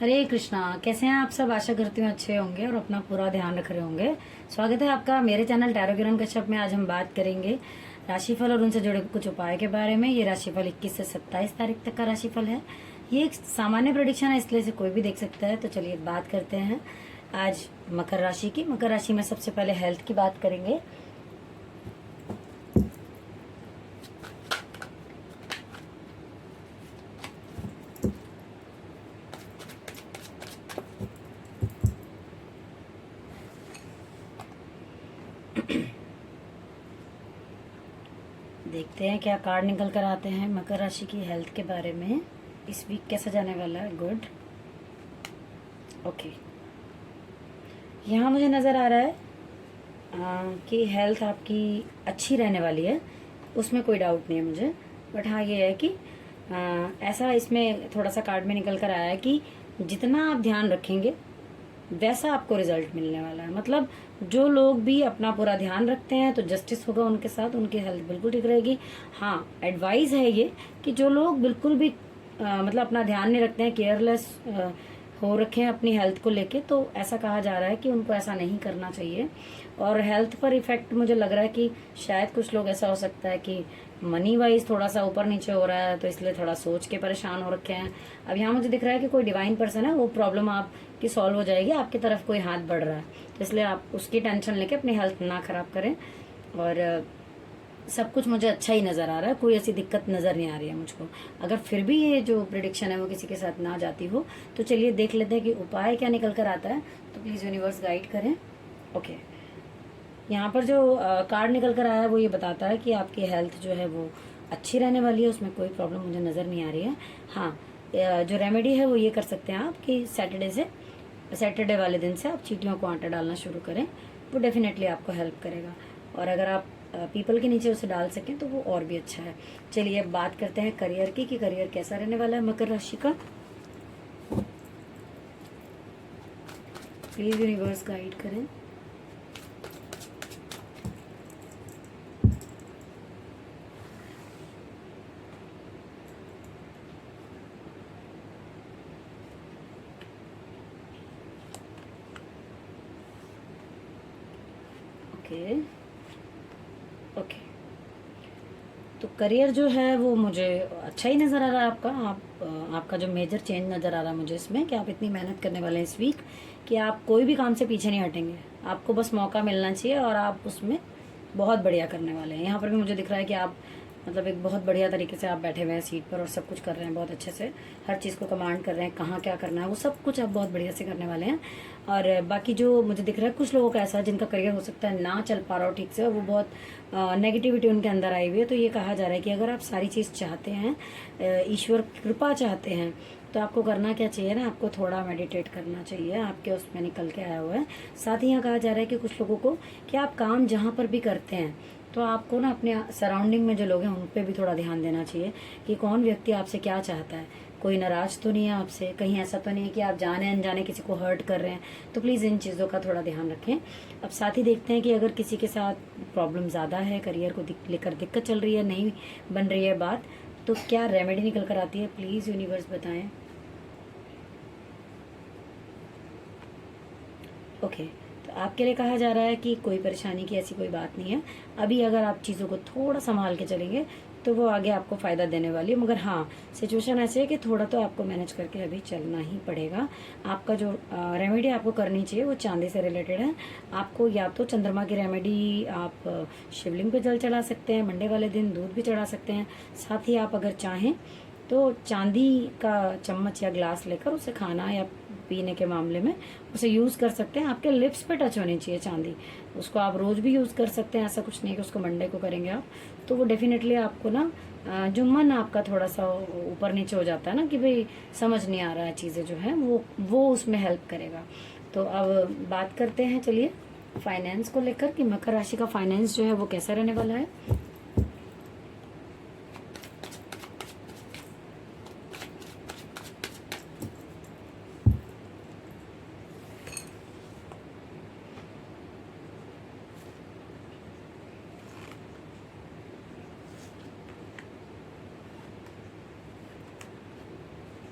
हरे कृष्णा। कैसे हैं आप सब? आशा करती हूँ अच्छे होंगे और अपना पूरा ध्यान रख रहे होंगे। स्वागत है आपका मेरे चैनल टैरो किरण कश्यप में। आज हम बात करेंगे राशिफल और उनसे जुड़े कुछ उपाय के बारे में। ये राशिफल 21 से 27 तारीख तक का राशिफल है। ये एक सामान्य प्रेडिक्शन है, इसलिए से कोई भी देख सकता है। तो चलिए बात करते हैं आज मकर राशि की। मकर राशि में सबसे पहले हेल्थ की बात करेंगे। देखते हैं क्या कार्ड निकल कर आते हैं मकर राशि की हेल्थ के बारे में। इस वीक कैसा जाने वाला है? Good, okay. यहाँ मुझे नज़र आ रहा है कि हेल्थ आपकी अच्छी रहने वाली है, उसमें कोई डाउट नहीं है मुझे। बट हाँ, ये है कि ऐसा इसमें थोड़ा सा कार्ड में निकल कर आया है कि जितना आप ध्यान रखेंगे वैसा आपको रिजल्ट मिलने वाला है। मतलब जो लोग भी अपना पूरा ध्यान रखते हैं तो जस्टिस होगा उनके साथ, उनकी हेल्थ बिल्कुल ठीक रहेगी। हाँ, एडवाइस है ये कि जो लोग बिल्कुल भी मतलब अपना ध्यान नहीं रखते हैं, केयरलेस हो रखे हैं अपनी हेल्थ को लेके, तो ऐसा कहा जा रहा है कि उनको ऐसा नहीं करना चाहिए। और हेल्थ पर इफेक्ट मुझे लग रहा है कि शायद कुछ लोग ऐसा हो सकता है कि मनी वाइज थोड़ा सा ऊपर नीचे हो रहा है, तो इसलिए थोड़ा सोच के परेशान हो रखे हैं। अब यहाँ मुझे दिख रहा है कि कोई डिवाइन पर्सन है, वो प्रॉब्लम आपकी सॉल्व हो जाएगी, आपकी तरफ कोई हाथ बढ़ रहा है, तो इसलिए आप उसकी टेंशन लेके अपनी हेल्थ ना खराब करें। और सब कुछ मुझे अच्छा ही नज़र आ रहा है, कोई ऐसी दिक्कत नज़र नहीं आ रही है मुझको। अगर फिर भी ये जो प्रिडिक्शन है वो किसी के साथ ना जाती हो तो चलिए देख लेते हैं कि उपाय क्या निकल कर आता है। तो प्लीज़ यूनिवर्स गाइड करें। ओके, यहाँ पर जो कार्ड निकल कर आया है वो ये बताता है कि आपकी हेल्थ जो है वो अच्छी रहने वाली है, उसमें कोई प्रॉब्लम मुझे नज़र नहीं आ रही है। हाँ, जो रेमेडी है वो ये कर सकते हैं आप कि सैटरडे वाले दिन से आप चींटियों को आटा डालना शुरू करें, वो डेफिनेटली आपको हेल्प करेगा। और अगर आप पीपल के नीचे उसे डाल सकें तो वो और भी अच्छा है। चलिए अब बात करते हैं करियर की कि करियर कैसा रहने वाला है मकर राशि का। प्लीज यूनिवर्स गाइड करें। ओके ओके, तो करियर जो है वो मुझे अच्छा ही नज़र आ रहा है आपका। आपका जो मेजर चेंज नज़र आ रहा है मुझे इसमें कि आप इतनी मेहनत करने वाले हैं इस वीक कि आप कोई भी काम से पीछे नहीं हटेंगे। आपको बस मौका मिलना चाहिए और आप उसमें बहुत बढ़िया करने वाले हैं। यहाँ पर भी मुझे दिख रहा है कि आप मतलब एक बहुत बढ़िया तरीके से आप बैठे हुए हैं सीट पर और सब कुछ कर रहे हैं बहुत अच्छे से, हर चीज़ को कमांड कर रहे हैं, कहाँ क्या करना है वो सब कुछ आप बहुत बढ़िया से करने वाले हैं। और बाकी जो मुझे दिख रहा है कुछ लोगों का ऐसा है जिनका करियर हो सकता है ना चल पा रहा हो ठीक से, वो बहुत नेगेटिविटी उनके अंदर आई हुई है। तो ये कहा जा रहा है कि अगर आप सारी चीज़ चाहते हैं, ईश्वर कृपा चाहते हैं, तो आपको करना क्या चाहिए ना, आपको थोड़ा मेडिटेट करना चाहिए। आपके उसमें निकल के आया हुआ है। साथ ही यहाँ कहा जा रहा है कि कुछ लोगों को कि आप काम जहाँ पर भी करते हैं तो आपको ना अपने सराउंडिंग में जो लोग हैं उन पे भी थोड़ा ध्यान देना चाहिए कि कौन व्यक्ति आपसे क्या चाहता है। कोई नाराज तो नहीं है आपसे, कहीं ऐसा तो नहीं है कि आप जाने अनजाने किसी को हर्ट कर रहे हैं। तो प्लीज़ इन चीज़ों का थोड़ा ध्यान रखें। अब साथ ही देखते हैं कि अगर किसी के साथ प्रॉब्लम ज़्यादा है, करियर को लेकर दिक्कत चल रही है, नहीं बन रही है बात, तो क्या रेमेडी निकल कर आती है? प्लीज़ यूनिवर्स बताएं। ओके, तो आपके लिए कहा जा रहा है कि कोई परेशानी की ऐसी कोई बात नहीं है। अभी अगर आप चीज़ों को थोड़ा संभाल के चलेंगे तो वो आगे आपको फ़ायदा देने वाली है। मगर हाँ, सिचुएशन ऐसी है कि थोड़ा तो आपको मैनेज करके अभी चलना ही पड़ेगा। आपका जो रेमेडी आपको करनी चाहिए वो चांदी से रिलेटेड है। आपको या तो चंद्रमा की रेमेडी आप शिवलिंग पे जल चढ़ा सकते हैं, मंडे वाले दिन दूध भी चढ़ा सकते हैं। साथ ही आप अगर चाहें तो चांदी का चम्मच या ग्लास लेकर उसे खाना या पीने के मामले में उसे यूज़ कर सकते हैं। आपके लिप्स पे टच होनी चाहिए चांदी। उसको आप रोज़ भी यूज़ कर सकते हैं, ऐसा कुछ नहीं कि उसको मंडे को करेंगे आप। तो वो डेफिनेटली आपको ना जो मन आपका थोड़ा सा ऊपर नीचे हो जाता है ना कि भाई समझ नहीं आ रहा है चीज़ें जो है, वो उसमें हेल्प करेगा। तो अब बात करते हैं चलिए फाइनेंस को लेकर कि मकर राशि का फाइनेंस जो है वो कैसा रहने वाला है।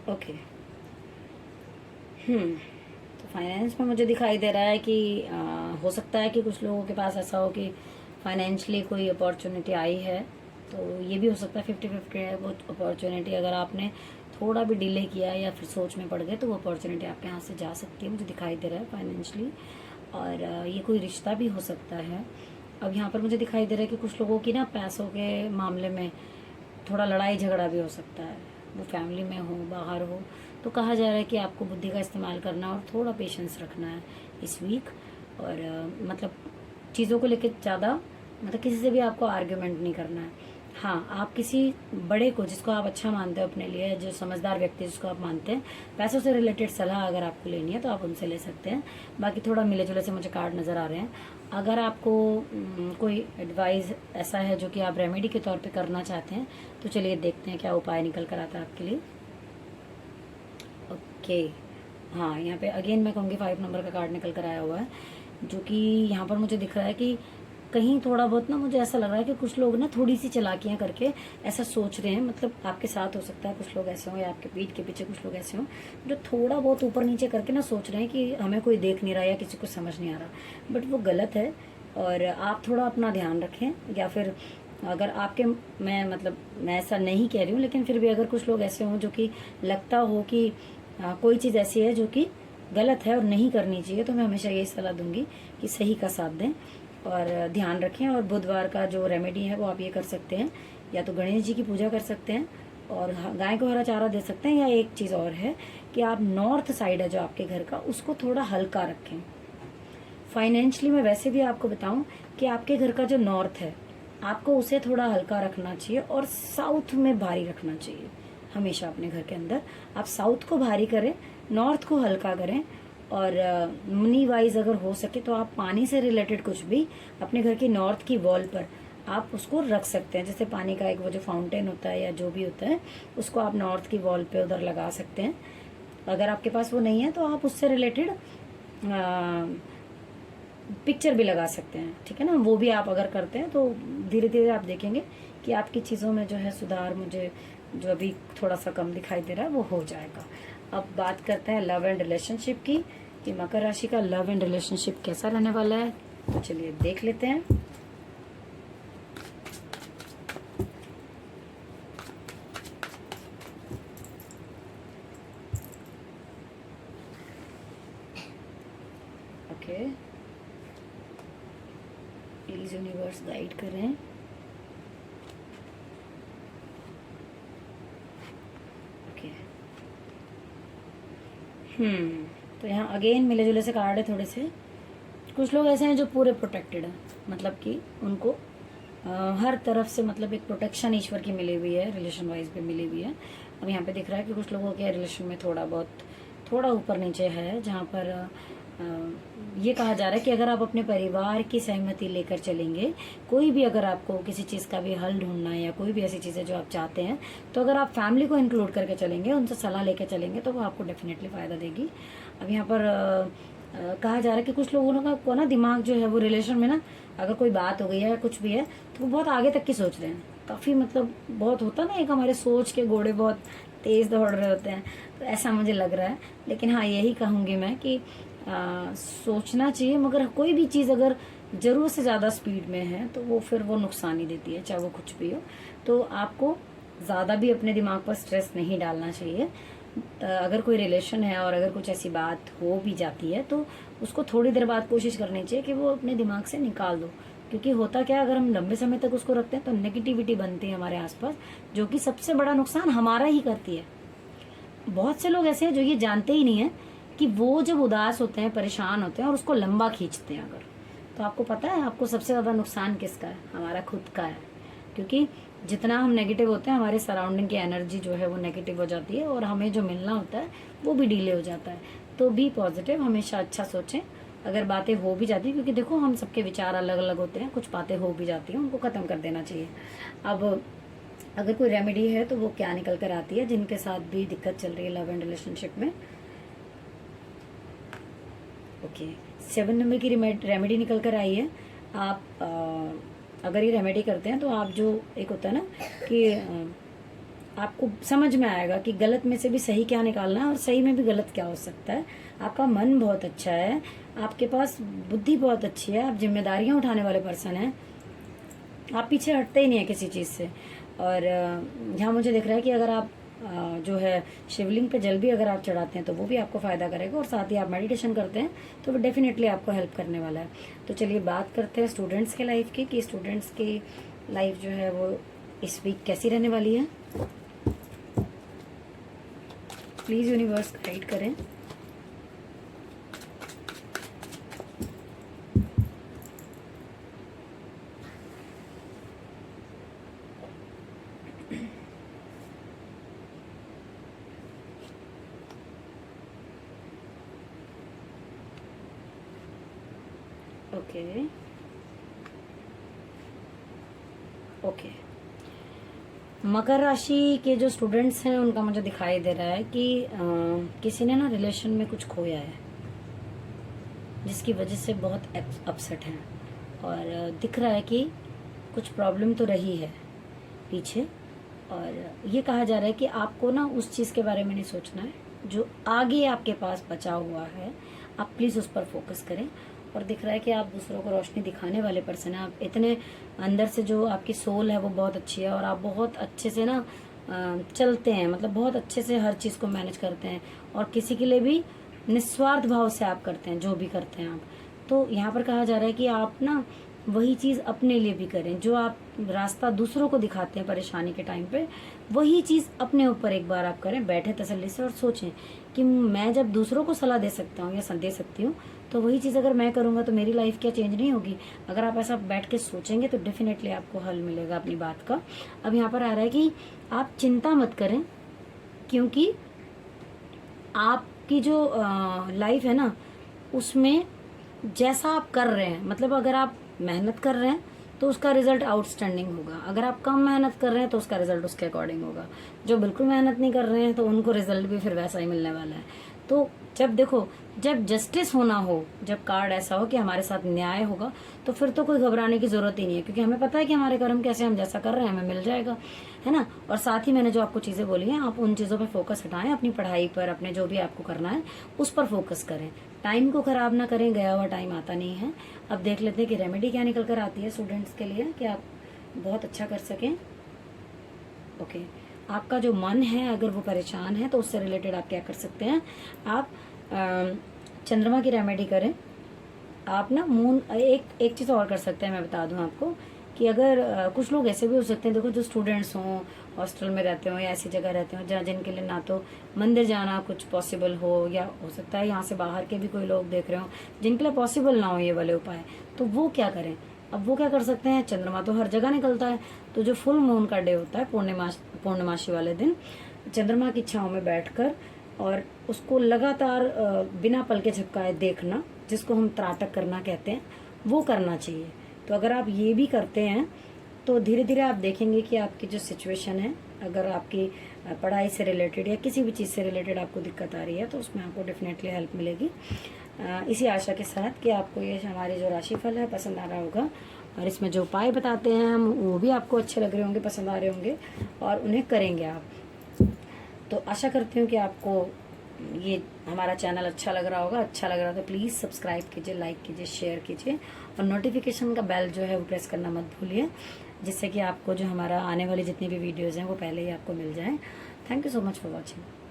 ओके, तो फाइनेंस में मुझे दिखाई दे रहा है कि हो सकता है कि कुछ लोगों के पास ऐसा हो कि फाइनेंशियली कोई अपॉर्चुनिटी आई है, तो ये भी हो सकता है 50-50 है वो अपॉर्चुनिटी। अगर आपने थोड़ा भी डिले किया या फिर सोच में पड़ गए तो वो अपॉर्चुनिटी आपके हाथ से जा सकती है, मुझे दिखाई दे रहा है फाइनेंशियली। और ये कोई रिश्ता भी हो सकता है। अब यहाँ पर मुझे दिखाई दे रहा है कि कुछ लोगों की ना पैसों के मामले में थोड़ा लड़ाई झगड़ा भी हो सकता है, वो फैमिली में हो बाहर हो। तो कहा जा रहा है कि आपको बुद्धि का इस्तेमाल करना और थोड़ा पेशेंस रखना है इस वीक। और मतलब चीज़ों को लेकर ज़्यादा मतलब किसी से भी आपको आर्ग्यूमेंट नहीं करना है। हाँ, आप किसी बड़े को जिसको आप अच्छा मानते हो अपने लिए, जो समझदार व्यक्ति जिसको आप मानते हैं, पैसों से रिलेटेड सलाह अगर आपको लेनी है तो आप उनसे ले सकते हैं। बाकी थोड़ा मिले जुले से मुझे कार्ड नज़र आ रहे हैं। अगर आपको कोई एडवाइस ऐसा है जो कि आप रेमेडी के तौर पे करना चाहते हैं तो चलिए देखते हैं क्या उपाय निकल कर आता है आपके लिए। ओके, हाँ, यहाँ पे अगेन मैं कहूँगी 5 नंबर का कार्ड निकल कर आया हुआ है, जो कि यहाँ पर मुझे दिख रहा है कि कहीं थोड़ा बहुत ना मुझे ऐसा लग रहा है कि कुछ लोग ना थोड़ी सी चालाकियाँ करके ऐसा सोच रहे हैं। मतलब आपके साथ हो सकता है कुछ लोग ऐसे हों या आपके पीठ के पीछे कुछ लोग ऐसे हों जो थोड़ा बहुत ऊपर नीचे करके ना सोच रहे हैं कि हमें कोई देख नहीं रहा या किसी को समझ नहीं आ रहा, बट वो गलत है। और आप थोड़ा अपना ध्यान रखें। या फिर अगर आपके मैं ऐसा नहीं कह रही हूँ, लेकिन फिर भी अगर कुछ लोग ऐसे हों जो कि लगता हो कि कोई चीज़ ऐसी है जो कि गलत है और नहीं करनी चाहिए, तो मैं हमेशा यही सलाह दूंगी कि सही का साथ दें और ध्यान रखें। और बुधवार का जो रेमेडी है वो आप ये कर सकते हैं, या तो गणेश जी की पूजा कर सकते हैं और गाय को हरा चारा दे सकते हैं, या एक चीज़ और है कि आप नॉर्थ साइड है जो आपके घर का उसको थोड़ा हल्का रखें। फाइनेंशियली मैं वैसे भी आपको बताऊं कि आपके घर का जो नॉर्थ है आपको उसे थोड़ा हल्का रखना चाहिए और साउथ में भारी रखना चाहिए। हमेशा अपने घर के अंदर आप साउथ को भारी करें, नॉर्थ को हल्का करें। और मनी वाइज अगर हो सके तो आप पानी से रिलेटेड कुछ भी अपने घर की नॉर्थ की वॉल पर आप उसको रख सकते हैं। जैसे पानी का एक वो जो फाउंटेन होता है या जो भी होता है उसको आप नॉर्थ की वॉल पे उधर लगा सकते हैं। अगर आपके पास वो नहीं है तो आप उससे रिलेटेड पिक्चर भी लगा सकते हैं, ठीक है ना। वो भी आप अगर करते हैं तो धीरे धीरे आप देखेंगे कि आपकी चीज़ों में जो है सुधार मुझे जो अभी थोड़ा सा कम दिखाई दे रहा है वो हो जाएगा। अब बात करते हैं लव एंड रिलेशनशिप की कि मकर राशि का लव एंड रिलेशनशिप कैसा रहने वाला है, तो चलिए देख लेते हैं। ओके, प्लीज यूनिवर्स गाइड करें। ओके, तो यहाँ अगेन मिले जुले से कार्ड है थोड़े से। कुछ लोग ऐसे हैं जो पूरे प्रोटेक्टेड हैं, मतलब कि उनको हर तरफ से मतलब एक प्रोटेक्शन ईश्वर की मिली हुई है, रिलेशन वाइज भी मिली हुई है। अब यहाँ पे दिख रहा है कि कुछ लोगों के रिलेशन में थोड़ा ऊपर नीचे है, जहाँ पर ये कहा जा रहा है कि अगर आप अपने परिवार की सहमति लेकर चलेंगे, कोई भी अगर आपको किसी चीज़ का भी हल ढूंढना है या कोई भी ऐसी चीज़ है जो आप चाहते हैं, तो अगर आप फैमिली को इंक्लूड करके चलेंगे, उनसे सलाह लेकर चलेंगे, तो वो आपको डेफिनेटली फ़ायदा देगी। अब यहाँ पर कहा जा रहा है कि कुछ लोगों को ना दिमाग जो है वो रिलेशन में ना अगर कोई बात हो गई है या कुछ भी है तो वो बहुत आगे तक की सोच रहे हैं। काफ़ी मतलब बहुत होता ना, एक हमारे सोच के घोड़े बहुत तेज़ दौड़ रहे होते हैं, तो ऐसा मुझे लग रहा है। लेकिन हाँ, यही कहूँगी मैं कि सोचना चाहिए, मगर कोई भी चीज़ अगर ज़रूरत से ज़्यादा स्पीड में है तो वो फिर वो नुकसान ही देती है, चाहे वो कुछ भी हो। तो आपको ज़्यादा भी अपने दिमाग पर स्ट्रेस नहीं डालना चाहिए। अगर कोई रिलेशन है और अगर कुछ ऐसी बात हो भी जाती है तो उसको थोड़ी देर बाद कोशिश करनी चाहिए कि वो अपने दिमाग से निकाल दो। क्योंकि होता क्या है, अगर हम लंबे समय तक उसको रखते हैं तो नेगेटिविटी बनती है हमारे आसपास, जो कि सबसे बड़ा नुकसान हमारा ही करती है। बहुत से लोग ऐसे हैं जो ये जानते ही नहीं है कि वो जब उदास होते हैं, परेशान होते हैं और उसको लंबा खींचते हैं अगर, तो आपको पता है आपको सबसे ज़्यादा नुकसान किसका है? हमारा खुद का है। क्योंकि जितना हम नेगेटिव होते हैं, हमारे सराउंडिंग की एनर्जी जो है वो नेगेटिव हो जाती है और हमें जो मिलना होता है वो भी डिले हो जाता है। तो बी पॉजिटिव, हमेशा अच्छा सोचें। अगर बातें हो भी जाती है, क्योंकि देखो हम सबके विचार अलग अलग होते हैं, कुछ बातें हो भी जाती हैं, उनको ख़त्म कर देना चाहिए। अब अगर कोई रेमेडी है तो वो क्या निकल कर आती है जिनके साथ भी दिक्कत चल रही है लव एंड रिलेशनशिप में। ओके, 7 नंबर की रेमेडी निकल कर आई है। आप अगर ये रेमेडी करते हैं तो आप जो एक होता है ना कि आपको समझ में आएगा कि गलत में से भी सही क्या निकालना है और सही में भी गलत क्या हो सकता है। आपका मन बहुत अच्छा है, आपके पास बुद्धि बहुत अच्छी है, आप जिम्मेदारियां उठाने वाले पर्सन हैं, आप पीछे हटते ही नहीं है किसी चीज़ से। और यहाँ मुझे दिख रहा है कि अगर आप जो है शिवलिंग पे जल भी अगर आप चढ़ाते हैं तो वो भी आपको फ़ायदा करेगा, और साथ ही आप मेडिटेशन करते हैं तो वो डेफिनेटली आपको हेल्प करने वाला है। तो चलिए बात करते हैं स्टूडेंट्स के लाइफ की, कि स्टूडेंट्स की लाइफ जो है वो इस वीक कैसी रहने वाली है। प्लीज़ यूनिवर्स गाइड करें। ओके ओके, मकर राशि के जो स्टूडेंट्स हैं उनका मुझे दिखाई दे रहा है कि किसी ने ना रिलेशन में कुछ खोया है, जिसकी वजह से बहुत अपसेट हैं, और दिख रहा है कि कुछ प्रॉब्लम तो रही है पीछे। और ये कहा जा रहा है कि आपको ना उस चीज़ के बारे में नहीं सोचना है, जो आगे आपके पास बचा हुआ है आप प्लीज़ उस पर फोकस करें। और दिख रहा है कि आप दूसरों को रोशनी दिखाने वाले पर्सन हैं, आप इतने अंदर से जो आपकी सोल है वो बहुत अच्छी है, और आप बहुत अच्छे से ना चलते हैं, मतलब बहुत अच्छे से हर चीज़ को मैनेज करते हैं, और किसी के लिए भी निस्वार्थ भाव से आप करते हैं जो भी करते हैं आप। तो यहाँ पर कहा जा रहा है कि आप ना वही चीज़ अपने लिए भी करें, जो आप रास्ता दूसरों को दिखाते हैं परेशानी के टाइम पे, वही चीज़ अपने ऊपर एक बार आप करें बैठे तसल्ली से, और सोचें कि मैं जब दूसरों को सलाह दे सकता हूँ या दे सकती हूँ, तो वही चीज़ अगर मैं करूँगा तो मेरी लाइफ क्या चेंज नहीं होगी। अगर आप ऐसा बैठ के सोचेंगे तो डेफिनेटली आपको हल मिलेगा अपनी बात का। अब यहाँ पर आ रहा है कि आप चिंता मत करें, क्योंकि आपकी जो लाइफ है ना उसमें जैसा आप कर रहे हैं, मतलब अगर आप मेहनत कर रहे हैं तो उसका रिजल्ट आउटस्टैंडिंग होगा, अगर आप कम मेहनत कर रहे हैं तो उसका रिजल्ट उसके अकॉर्डिंग होगा, जो बिल्कुल मेहनत नहीं कर रहे हैं तो उनको रिजल्ट भी फिर वैसा ही मिलने वाला है। तो जब देखो, जब जस्टिस होना हो, जब कार्ड ऐसा हो कि हमारे साथ न्याय होगा, तो फिर तो कोई घबराने की जरूरत ही नहीं है, क्योंकि हमें पता है कि हमारे कर्म कैसे, हम जैसा कर रहे हैं हमें मिल जाएगा, है ना। और साथ ही मैंने जो आपको चीज़ें बोली हैं, आप उन चीज़ों पे फोकस हटाएं, अपनी पढ़ाई पर, अपने जो भी आपको करना है उस पर फोकस करें, टाइम को खराब ना करें, गया हुआ टाइम आता नहीं है। अब देख लेते हैं कि रेमेडी क्या निकल कर आती है स्टूडेंट्स के लिए, कि आप बहुत अच्छा कर सकें। ओके, आपका जो मन है अगर वो परेशान है तो उससे रिलेटेड आप क्या कर सकते हैं, आप चंद्रमा की रेमेडी करें। आप ना मून, एक चीज़ और कर सकते हैं, मैं बता दूं आपको, कि अगर कुछ लोग ऐसे भी हो सकते हैं, देखो जो स्टूडेंट्स हों, हॉस्टल में रहते हो या ऐसी जगह रहते हो जहाँ जिनके लिए ना तो मंदिर जाना कुछ पॉसिबल हो, या हो सकता है यहाँ से बाहर के भी कोई लोग देख रहे हो जिनके लिए पॉसिबल ना हो ये वाले उपाय, तो वो क्या करें। अब वो क्या कर सकते हैं, चंद्रमा तो हर जगह निकलता है, तो जो फुल मून का डे होता है, पूर्णिमाशी वाले दिन, चंद्रमा की छाँव में बैठकर और उसको लगातार बिना पल के झपकाए देखना, जिसको हम त्राटक करना कहते हैं, वो करना चाहिए। तो अगर आप ये भी करते हैं तो धीरे धीरे आप देखेंगे कि आपकी जो सिचुएशन है, अगर आपकी पढ़ाई से रिलेटेड या किसी भी चीज़ से रिलेटेड आपको दिक्कत आ रही है तो उसमें आपको डेफिनेटली हेल्प मिलेगी। इसी आशा के साथ कि आपको ये हमारे जो राशिफल है पसंद आ रहा होगा, और इसमें जो उपाय बताते हैं हम वो भी आपको अच्छे लग रहे होंगे, पसंद आ रहे होंगे, और उन्हें करेंगे आप। तो आशा करती हूँ कि आपको ये हमारा चैनल अच्छा लग रहा होगा। अच्छा लग रहा तो प्लीज़ सब्सक्राइब कीजिए, लाइक कीजिए, शेयर कीजिए, और नोटिफिकेशन का बेल जो है वो प्रेस करना मत भूलिए, जिससे कि आपको जो हमारा आने वाली जितनी भी वीडियोज़ हैं वो पहले ही आपको मिल जाएं। Thank you so much for watching.